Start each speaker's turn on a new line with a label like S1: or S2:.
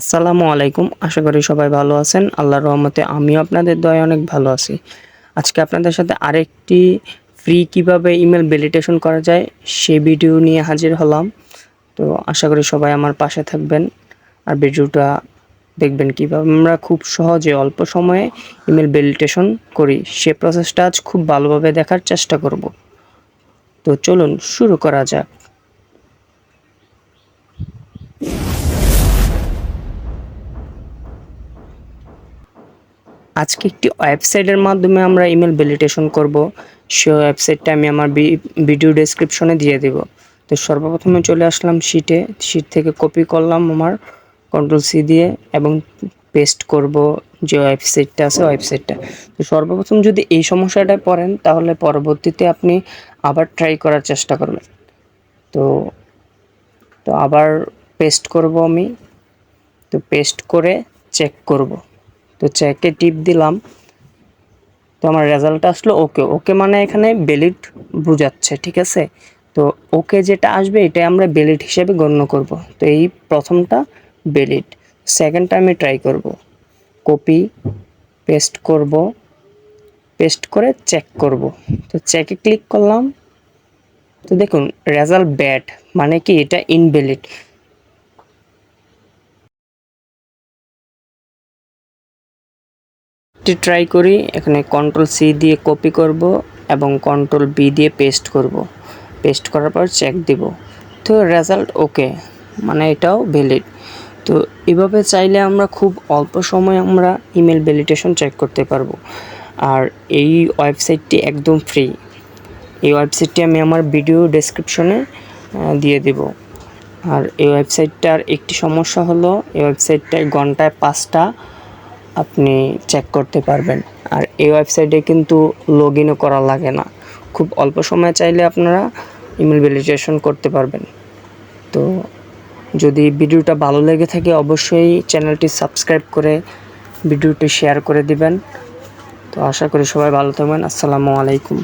S1: আসসালামু আলাইকুম। আশা করি সবাই ভালো আছেন। আল্লাহর রহমতে আমিও আপনাদের দয়ায় অনেক ভালো আছি। আজকে আপনাদের সাথে আরেকটি ফ্রি কিভাবে ইমেল ভ্যালিডেশন করা যায় সেই ভিডিও নিয়ে হাজির হলাম। তো আশা করি সবাই আমার পাশে থাকবেন আর ভিডিওটা দেখবেন কিভাবে আমরা খুব সহজে অল্প সময়ে ইমেল ভ্যালিডেশন করি। সে প্রসেসটা আজ খুব ভালোভাবে দেখার চেষ্টা করব। তো চলুন শুরু করা যাক। আজকে একটি ওয়েবসাইটের মাধ্যমে আমরা ইমেল ভ্যালিডেশন করব। সেই ওয়েবসাইটটা আমি আমার ভিডিও ডেসক্রিপশনে দিয়ে দেব। তো সর্বপ্রথমে চলে আসলাম শিট থেকে কপি করলাম আমার কন্ট্রোল সি দিয়ে এবং পেস্ট করব যে ওয়েবসাইটটা আছে ওয়েবসাইটটা। তো সর্বপ্রথম যদি এই সমস্যাটায় পড়েন তাহলে পরবর্তীতে আপনি আবার ট্রাই করার চেষ্টা করবেন। তো তো আবার পেস্ট করব আমি। তো পেস্ট করে চেক করব। তো চেকে টিপ দিলাম। তো আমার রেজাল্টটা আসলো ওকে। ওকে মানে এখানে ভ্যালিড বোঝাচ্ছে, ঠিক আছে। তো ওকে যেটা আসবে এটা আমরা ভ্যালিড হিসেবে গণ্য করব। তো এই প্রথমটা ভ্যালিড। সেকেন্ডটা আমি ট্রাই করব। কপি পেস্ট করব, পেস্ট করে চেক করব। তো চেকে ক্লিক করলাম। তো দেখুন রেজাল্ট ব্যাড, মানে কি এটা ইনভ্যালিড। ট্রাই করি। এখানে কন্ট্রোল সি দিয়ে কপি করব এবং কন্ট্রোল বি দিয়ে পেস্ট করব। পেস্ট করার পর চেক দিব। তো রেজাল্ট ওকে, মানে এটাও ভ্যালিড। তো এভাবে চাইলে আমরা খুব অল্প সময়ে আমরা ইমেল ভ্যালিডেশন চেক করতে পারবো। আর এই ওয়েবসাইটটি একদম ফ্রি। এই ওয়েবসাইটটি আমি আমার ভিডিও ডেসক্রিপশনে দিয়ে দেব। আর এই ওয়েবসাইটটার একটি সমস্যা হলো এই ওয়েবসাইটটায় ঘন্টায় 5টা আপনি চেক করতে পারবেন। আর এই ওয়েবসাইটে কিন্তু লগ ইনও করা লাগে না। খুব অল্প সময়ে চাইলে আপনারা ইমেল ভ্যালিডেশন করতে পারবেন। তো যদি ভিডিওটা ভালো লেগে থাকে অবশ্যই চ্যানেলটি সাবস্ক্রাইব করে ভিডিওটি শেয়ার করে দিবেন। তো আশা করি সবাই ভালো থাকবেন। আসসালামু আলাইকুম।